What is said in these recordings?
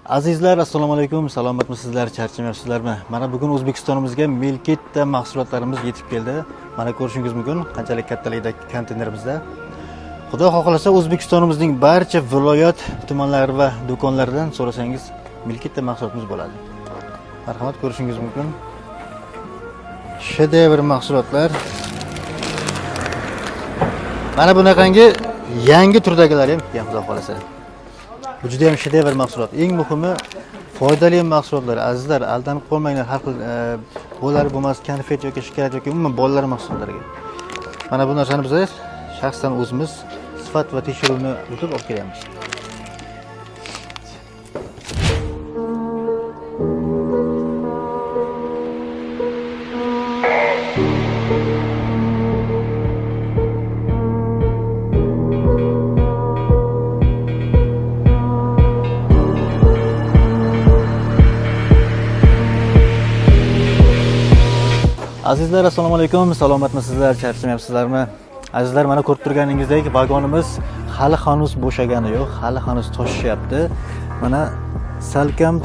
Azizlar, assalomu alaykum. Salomatmisizlar, charchamayapsizlarmi? Mana bugun O'zbekistonimizga Milketta mahsulotlarimiz yetib keldi. Mana ko'rishingiz mumkin qanchalik kattalikda konteynerimizda. Xudo xohlasa O'zbekistonimizning barcha viloyat, tumanlari va do'konlaridan so'rasangiz Milketta mahsulotimiz bo'ladi. Marhamat, ko'rishingiz mumkin. Shedevr mahsulotlar. Mana bunaqangi yangi turdagilar ham Xudo xohlasa. Bu juda ham shedevr mahsulot. Eng muhimi foydali mahsulotlar. Azizlar, aldanib qolmanglar. Har xil bo'lar bo'lmas konfet yoki shokolad yoki umuman bolalar mahsulotlariga. Mana bu narsani biz shaxsan o'zimiz sifat va tekshiruvni o'tib olib kelyapmiz. Azizlar, assalomu alaykum. Salomatmisizlar, charchamayapsizlarmi? Azizlar, mana ko'rib turganingizdek vagonimiz hali hanuz bo'shagani yo'q, hali hanuz toshishyapti. Mana salkam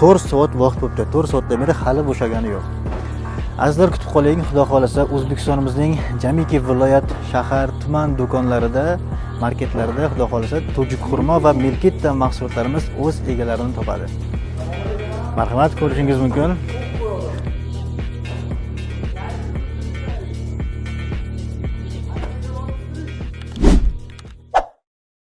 4 soat vaqt bo'libdi. 4 soatdan beri hali bo'shagani yo'q. Azizlar, kutib qoling, Xudo xolasa O'zbekistonimizning jamiki viloyat, shahar, tuman do'konlarida, marketlarida Xudo xolasa tojik xurmo va Milketta mahsulotlarimiz o'z egalarini topadi. Marhamat, ko'rishingiz mumkin.